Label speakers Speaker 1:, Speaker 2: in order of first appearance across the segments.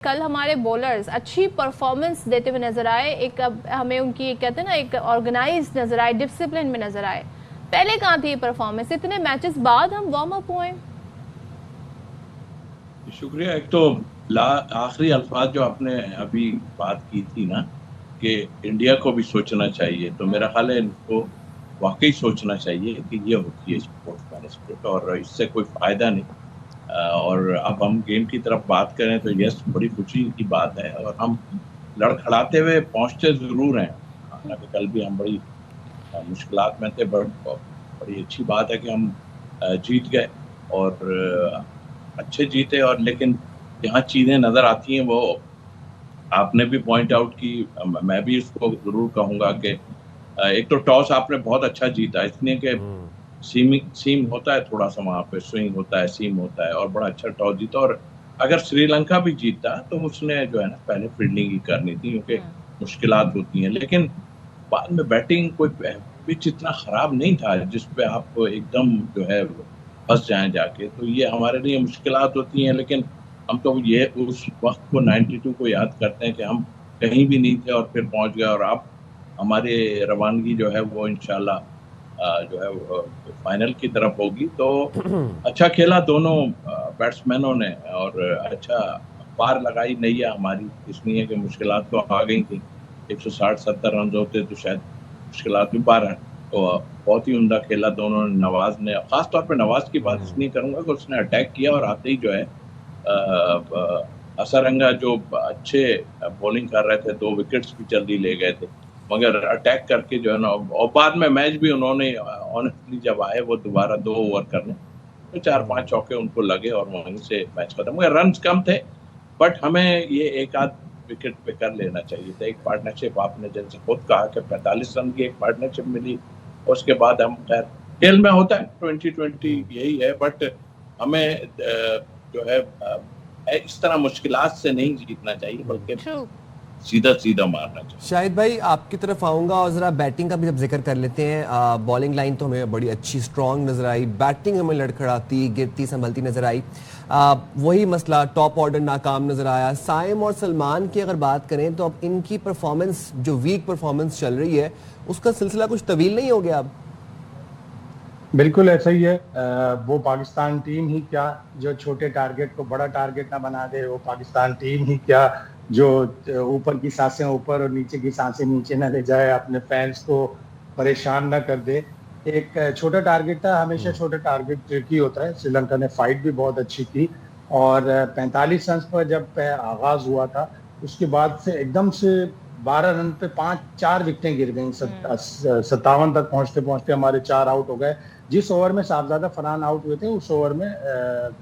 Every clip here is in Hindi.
Speaker 1: कल हमारे बॉलर्स अच्छी परफॉर्मेंस देते हुए नजर आए, एक हमें उनकी कहते हैं ना एक ऑर्गेनाइज नजर आए, डिसिप्लिन में नजर आए। पहले कहाँ थी परफॉर्मेंस? इतने मैचेस बाद हम वार्म अप हुए।
Speaker 2: शुक्रिया। एक तो आखिरी अल्फाज जो आपने अभी बात की थी ना कि इंडिया को भी सोचना चाहिए, तो मेरा ख्याल है इनको वाकई सोचना चाहिए कि ये होती है स्पोर्ट्समैन स्पिरिट और इससे कोई फायदा नहीं। और अब हम गेम की तरफ बात करें तो यस, बड़ी खुशी की बात है और हम लड़खड़ाते हुए पहुंचते जरूर हैं। हालांकि कल भी हम बड़ी मुश्किलात में थे, बड़ी अच्छी बात है कि हम जीत गए और अच्छे जीते। और लेकिन यहाँ चीजें नजर आती हैं वो आपने भी पॉइंट आउट की, मैं भी इसको जरूर कहूंगा कि एक तो टॉस आपने बहुत अच्छा जीता, इसलिए कि सीम होता है, थोड़ा सा वहां पे स्विंग होता है, सीम होता है और बड़ा अच्छा टॉस जीता। और अगर श्रीलंका भी जीता तो उसने जो है ना पहले फील्डिंग ही करनी थी, क्योंकि मुश्किलात होती हैं। लेकिन बाद में बैटिंग कोई पिच इतना खराब नहीं था जिसपे आप एकदम जो है फंस जाएं जाके, तो ये हमारे लिए मुश्किलात होती हैं। लेकिन हम तो ये उस वक्त को 92 को याद करते हैं कि हम कहीं भी नहीं थे और फिर पहुंच गए। और अब हमारे रवानगी जो है वो इंशाल्लाह जो है फाइनल की तरफ होगी। तो अच्छा खेला दोनों बैट्समैनों ने और अच्छा पार लगाई नैया हमारी, इसलिए कि मुश्किलात तो आ गई थी। 160-70 रन होते तो शायद मुश्किलात भी पार है। तो बहुत ही उम्दा खेला दोनों ने। नवाज ने, खासतौर पर नवाज की बात इसलिए करूंगा कि उसने अटैक किया और आते ही जो है असरंगा जो अच्छे बॉलिंग कर रहे थे, 2 विकेट्स भी जल्दी ले गए थे, मगर अटैक करके जो है ना, और बाद में मैच भी उन्होंने ऑनेस्टली जब आए वो दोबारा 2 ओवर करने, तो 4-5 चौके उनको लगे और वहीं से मैच खत्म। मगर रन कम थे, बट हमें ये एक आध विकेट पे कर लेना चाहिए था। एक पार्टनरशिप आपने जैसे खुद कहा कि 45 रन की एक पार्टनरशिप मिली, उसके बाद हम खैर खेल में होता है 2020 यही है, बट हमें जो है इस तरह मुश्किलात से नहीं जीतना चाहिए, बल्कि सीधा सीधा मारना चाहिए।
Speaker 3: शाहिद भाई आपकी तरफ आऊंगा और ज़रा बैटिंग का भी जब जिक्र कर लेते हैं। बॉलिंग लाइन तो हमें बड़ी अच्छी स्ट्रांग नज़र आई, बैटिंग हमें लड़खड़ाती गिरती संभलती नज़र आई। वही मसला, टॉप ऑर्डर नाकाम नज़र आया। साइम और सलमान की अगर बात करें तो अब इनकी परफॉर्मेंस, जो वीक परफॉर्मेंस चल रही है, उसका सिलसिला कुछ तवील नहीं हो गया अब?
Speaker 4: बिल्कुल ऐसा ही है। वो पाकिस्तान टीम ही क्या जो छोटे टारगेट को बड़ा टारगेट ना बना दे, वो पाकिस्तान टीम ही क्या जो ऊपर की सांसें ऊपर और नीचे की सांसें नीचे ना ले जाए, अपने फैंस को परेशान ना कर दे। एक छोटा टारगेट था, हमेशा छोटा टारगेट ट्रिकी होता है। श्रीलंका ने फाइट भी बहुत अच्छी की और 45 रन पर जब आगाज हुआ था, उसके बाद से एकदम से 12 रन पे 4 विकेटें गिर गई। 57 तक पहुंचते पहुंचते हमारे 4 आउट हो गए। जिस ओवर में साहबजादा फरहान आउट हुए थे, उस ओवर में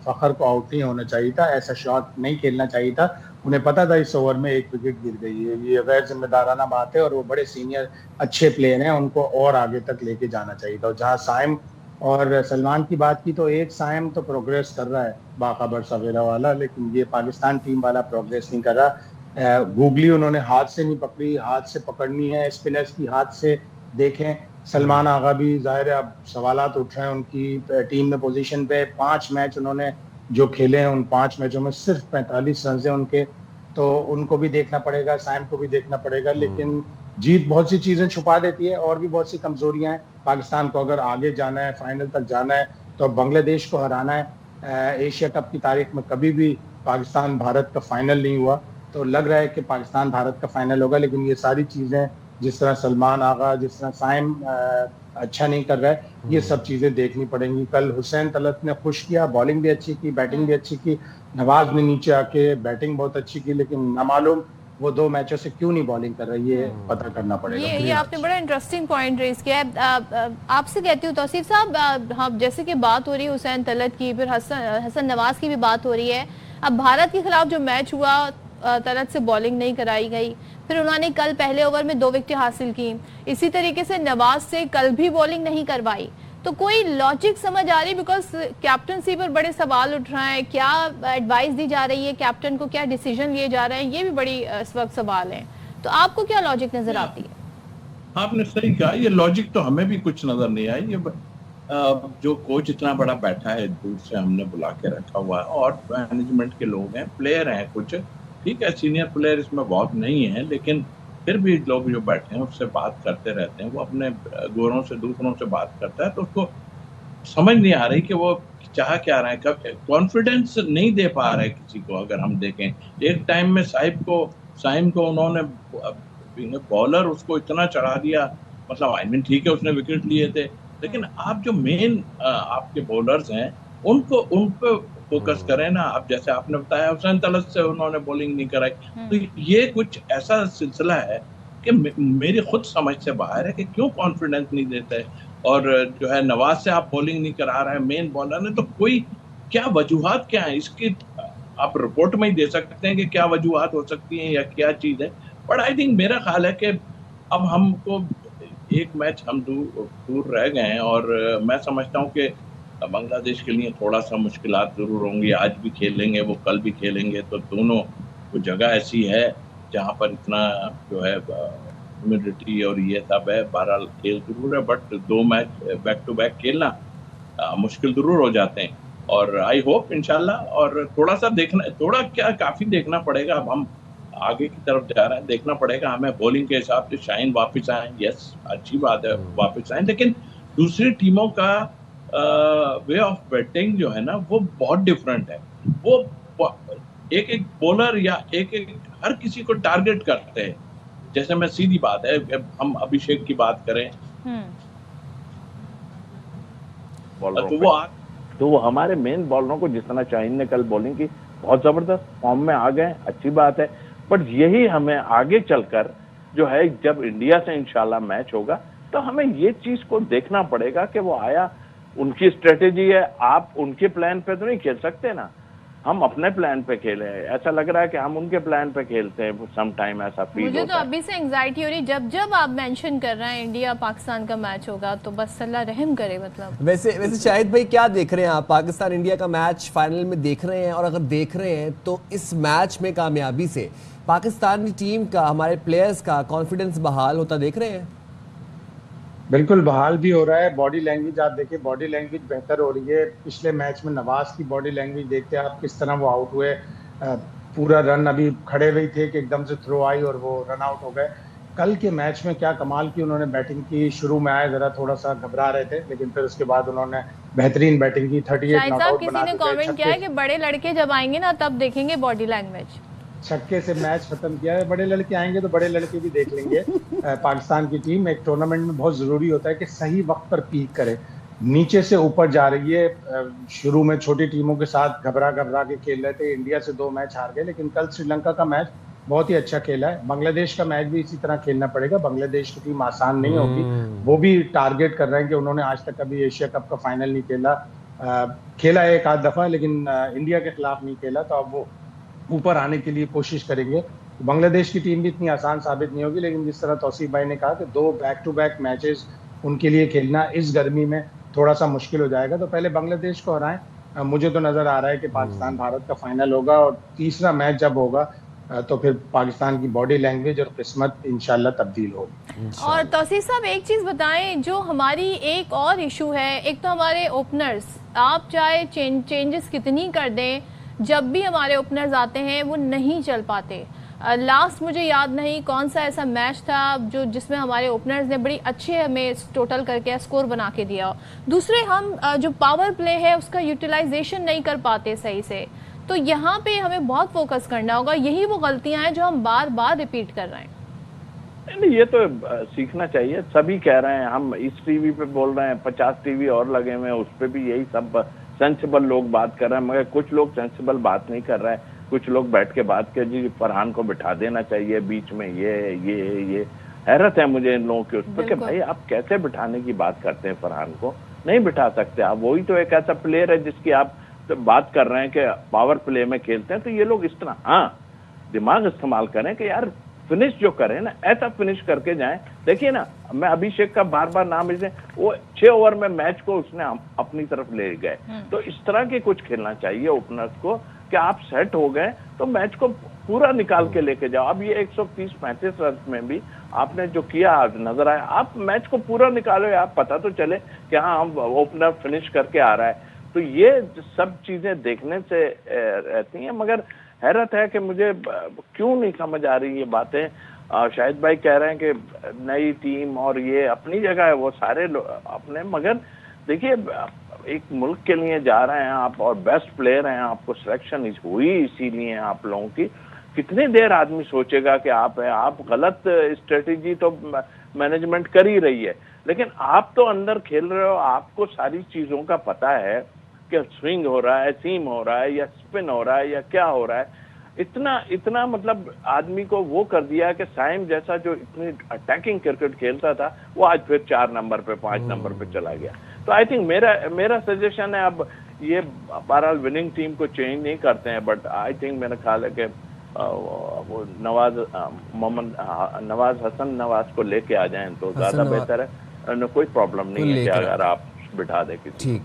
Speaker 4: फखर को आउट नहीं होना चाहिए था, ऐसा शॉट नहीं खेलना चाहिए था। उन्हें पता था इस ओवर में 1 विकेट गिर गई है, ये गैर जिम्मेदाराना बात है और वो बड़े सीनियर अच्छे प्लेयर हैं, उनको और आगे तक लेके जाना चाहिए था। और जहाँ साइम और सलमान की बात की, तो एक साइम तो प्रोग्रेस कर रहा है बाखबर सवेरा वाला, लेकिन ये पाकिस्तान टीम वाला प्रोग्रेस नहीं कर रहा। गूगली उन्होंने हाथ से नहीं पकड़ी, हाथ से पकड़नी है स्पिनर्स की, हाथ से देखें। सलमान आगा भी जाहिर है अब सवालात उठ रहे हैं उनकी टीम में पोजीशन पे। 5 मैच उन्होंने जो खेले हैं, उन 5 मैचों में सिर्फ 45 रन है उनके, तो उनको भी देखना पड़ेगा, साइम को भी देखना पड़ेगा। लेकिन जीत बहुत सी चीजें छुपा देती है और भी बहुत सी कमजोरियां हैं। पाकिस्तान को अगर आगे जाना है, फाइनल तक जाना है, तो बांग्लादेश को हराना है। एशिया कप की तारीख में कभी भी पाकिस्तान भारत का फाइनल नहीं हुआ, तो लग रहा है कि पाकिस्तान भारत का फाइनल होगा। लेकिन ये सारी चीजें, जिस तरह सलमान आगा, जिस तरह साइम अच्छा नहीं कर रहा है, ये सब चीजें देखनी पड़ेंगी। कल हुसैन तलत ने खुश किया, बॉलिंग भी अच्छी की, बैटिंग भी अच्छी की। नवाज ने नीचे आके बैटिंग बहुत अच्छी की, लेकिन नामालूम वो 2 मैचों से क्यों नहीं बॉलिंग कर रही है, पता करना पड़ेगा।
Speaker 1: ये आपने बड़ा इंटरेस्टिंग पॉइंट रेज किया है। आपसे कहती हूँ तौसीफ साहब, हाँ, जैसे कि बात हो रही है हुसैन तलत की, फिर हसन नवाज की भी बात हो रही है। अब भारत के खिलाफ जो मैच हुआ, तलत से बॉलिंग नहीं कराई गई, फिर उन्होंने कल पहले ओवर में 2 विकेट हासिल की। इसी तरीके से नवाज से कल भी बॉलिंग नहीं करवाई। तो कोई लॉजिक समझ आ रही? बिकॉज कैप्टनसी पर बड़े सवाल उठ रहे हैं, क्या एडवाइस दी जा रही है कैप्टन को, क्या डिसीजन लिए जा रहे हैं, ये भी बड़ी इस वक्त सवाल है। तो आपको क्या लॉजिक नजर आती है?
Speaker 2: आपने सही कहा, ये लॉजिक तो हमें भी कुछ नजर नहीं आई। ये जो कोच इतना बड़ा बैठा है, दूर से हमने बुला के रखा हुआ है और मैनेजमेंट के लोग हैं, प्लेयर हैं कुछ, ठीक है सीनियर प्लेयर इसमें बहुत नहीं है, लेकिन फिर भी लोग जो बैठे हैं उससे बात करते रहते हैं, वो अपने गोरों से दूसरों से बात करता है, तो उसको समझ नहीं आ रही कि वो चाह क्या रहे हैं, कब कॉन्फिडेंस नहीं दे पा रहे किसी को। अगर हम देखें एक टाइम में साइम को उन्होंने बॉलर उसको इतना चढ़ा दिया, मतलब आई मीन ठीक है उसने विकेट लिए थे, लेकिन आप जो मेन आपके बॉलर्स हैं उनको उन पे फोकस करें ना। आप जैसे आपने बताया हुसैन तलत से उन्होंने बॉलिंग नहीं कराई, तो ये कुछ ऐसा सिलसिला है कि मेरी खुद समझ से बाहर है कि क्यों कॉन्फिडेंस नहीं देते। और जो है नवाज से आप बॉलिंग नहीं करा रहे हैं मेन बॉलर ने, तो कोई क्या वजूहात क्या है इसकी, आप रिपोर्ट में ही दे सकते हैं कि क्या वजूहात हो सकती हैं या क्या चीज़ है। बट आई थिंक मेरा ख्याल है कि अब हमको एक मैच हम दूर रह गए हैं, और मैं समझता हूँ कि बांग्लादेश के लिए थोड़ा सा मुश्किलात ज़रूर होंगी। आज भी खेलेंगे वो, कल भी खेलेंगे, तो दोनों को जगह ऐसी है जहाँ पर इतना जो है ह्यूमिडिटी और ये सब है। बहरहाल खेल जरूर है, but 2 match back to back खेलना मुश्किल जरूर हो जाते हैं। और आई होप इंशाल्लाह, और थोड़ा सा देखना, थोड़ा क्या काफ़ी देखना पड़ेगा। अब हम आगे की तरफ जा रहे हैं, देखना पड़ेगा हमें बॉलिंग के हिसाब से। शाहीन वापस आए, यस अच्छी बात है वापस आए, लेकिन दूसरी टीमों का वे ऑफ बैटिंग जो है ना वो बहुत डिफरेंट है। वो एक एक बॉलर या एक एक हर किसी को टारगेट करते हैं। जैसे मैं सीधी बात है, हम अभिषेक की बात करें
Speaker 5: तो वो हमारे मेन बॉलरों को, जिस तरह शाहीन ने कल बॉलिंग की, बहुत जबरदस्त फॉर्म में आ गए, अच्छी बात है। पर यही हमें आगे चलकर जो है, जब इंडिया से इंशाल्लाह मैच होगा, तो हमें ये चीज को देखना पड़ेगा कि वो आया, उनकी स्ट्रेटेजी है, आप उनके प्लान पे तो नहीं खेल सकते ना, हम अपने प्लान पे खेले हैं। ऐसा लग रहा है कि हम उनके प्लान पे खेलते हैं, सम टाइम ऐसा फील होता है।
Speaker 1: मुझे तो अभी से एंजाइटी हो रही, जब आप मेंशन कर रहे हैं इंडिया पाकिस्तान का मैच होगा, तो बस अल्लाह रहम करे। मतलब वैसे
Speaker 3: शाहिद भाई क्या देख रहे हैं आप, पाकिस्तान इंडिया का मैच फाइनल में देख रहे हैं? और अगर देख रहे हैं तो इस मैच में कामयाबी से पाकिस्तान की टीम का, हमारे प्लेयर्स का कॉन्फिडेंस बहाल होता देख रहे हैं?
Speaker 4: बिल्कुल बहाल भी हो रहा है। बॉडी लैंग्वेज आप देखिए, बॉडी लैंग्वेज बेहतर हो रही है। पिछले मैच में नवाज की बॉडी लैंग्वेज देखते हैं आप, किस तरह वो आउट हुए। पूरा रन अभी खड़े हुए थे कि एकदम से थ्रो आई और वो रन आउट हो गए। कल के मैच में क्या कमाल की उन्होंने बैटिंग की। शुरू में आए जरा थोड़ा सा घबरा रहे थे, लेकिन फिर उसके बाद उन्होंने बेहतरीन बैटिंग की। 38 नॉट आउट बना
Speaker 1: किसी ने कमेंट किया है कि बड़े लड़के जब आएंगे ना तब देखेंगे बॉडी लैंग्वेज।
Speaker 4: छक्के से मैच खत्म किया है। बड़े लड़के आएंगे तो बड़े लड़के भी देख लेंगे। पाकिस्तान की टीम एक टूर्नामेंट में बहुत जरूरी होता है कि सही वक्त पर पीक करे। नीचे से ऊपर जा रही है। शुरू में छोटी टीमों के साथ घबरा के खेल रहे थे। इंडिया से 2 मैच हार गए, लेकिन कल श्रीलंका का मैच बहुत ही अच्छा खेला है। बांग्लादेश का मैच भी इसी तरह खेलना पड़ेगा। बांग्लादेश की टीम आसान नहीं होगी। वो भी टारगेट कर रहे हैं कि उन्होंने आज तक कभी एशिया कप का फाइनल नहीं खेला। खेला है एक आध दफा, लेकिन इंडिया के खिलाफ नहीं खेला, तो अब वो ऊपर आने के लिए कोशिश करेंगे। बांग्लादेश की टीम भी इतनी आसान साबित नहीं होगी, लेकिन जिस तरह तौसीफ भाई ने कहा कि 2 बैक टू बैक मैचेस उनके लिए खेलना इस गर्मी में थोड़ा सा मुश्किल हो जाएगा। तो पहले बांग्लादेश को हराएं। मुझे तो नजर आ रहा है कि पाकिस्तान भारत का फाइनल होगा, और तीसरा मैच जब होगा तो फिर पाकिस्तान की बॉडी लैंग्वेज और किस्मत इंशाल्लाह तब्दील होगी।
Speaker 1: और तौसीफ साहब एक चीज बताएं, जो हमारी एक और इशू है, एक तो हमारे ओपनर्स, आप चाहे चेंजेस कितनी कर दें, जब भी हमारे ओपनर्स आते हैं वो नहीं चल पाते। लास्ट मुझे याद नहीं कौन सा ऐसा मैच था जो जिसमें हमारे ओपनर्स ने बड़ी अच्छे हमें टोटल करके स्कोर बना के दिया। दूसरे हम जो पावर प्ले है उसका यूटिलाइजेशन नहीं कर पाते सही से। तो यहाँ पे हमें बहुत फोकस करना होगा। यही वो गलतियां हैं जो हम बार बार रिपीट कर रहे हैं।
Speaker 5: नहीं, ये तो सीखना चाहिए। सभी कह रहे हैं, हम इस टीवी पे बोल रहे हैं, 50 टीवी और लगे हुए हैं, उस पर भी यही सब सेंसिबल लोग बात कर रहे हैं, मगर कुछ लोग सेंसिबल बात नहीं कर रहे हैं। कुछ लोग बैठ के बात कर, जी फरहान को बिठा देना चाहिए बीच में, ये हैरत है मुझे इन लोगों के उस पर कि भाई आप कैसे बिठाने की बात करते हैं। फरहान को नहीं बिठा सकते आप। वही तो एक ऐसा प्लेयर है जिसकी आप तो बात कर रहे हैं कि पावर प्ले में खेलते हैं। तो ये लोग इस तरह दिमाग इस्तेमाल करें कि यार फिनिश जो करें ना, ऐसा फिनिश करके जाएं। देखिए ना, मैं अभिषेक का बार बार नाम इसलिए, वो 6 ओवर में मैच को उसने अपनी तरफ ले गए। तो इस तरह के कुछ खेलना चाहिए ओपनर्स को कि आप सेट हो गए तो मैच को पूरा निकाल के लेके जाओ। अब ये 130-35 रन में भी आपने जो किया आज नजर आया, आप मैच को पूरा निकालो, आप पता तो चले कि हाँ हम ओपनर फिनिश करके आ रहा है। तो ये सब चीजें देखने से रहती हैं। मगर हैरत है कि मुझे क्यों नहीं समझ आ रही ये बातें। शाहिद भाई कह रहे हैं कि नई टीम और ये अपनी जगह है, वो सारे अपने, मगर देखिए एक मुल्क के लिए जा रहे हैं आप और बेस्ट प्लेयर हैं, आपको सिलेक्शन हुई इसीलिए आप लोगों की। कितनी देर आदमी सोचेगा कि आप है, आप गलत स्ट्रेटेजी तो मैनेजमेंट कर ही रही है, लेकिन आप तो अंदर खेल रहे हो, आपको सारी चीजों का पता है कि स्विंग हो रहा है, सीम हो रहा है या स्पिन हो रहा है या क्या हो रहा है। इतना मतलब आदमी को वो कर दिया कि साइम जैसा जो इतनी अटैकिंग क्रिकेट खेलता था वो आज फिर 4 नंबर पे 5 नंबर पे चला गया। तो आई थिंक मेरा सजेशन है, अब ये बहरहाल विनिंग टीम को चेंज नहीं करते हैं, बट आई थिंक मेरा ख्याल है कि वो नवाज हसन नवाज को लेके आ जाएं तो ज्यादा बेहतर है। कोई प्रॉब्लम नहीं है कि अगर आप बिठा दें किसी।
Speaker 3: ठीक।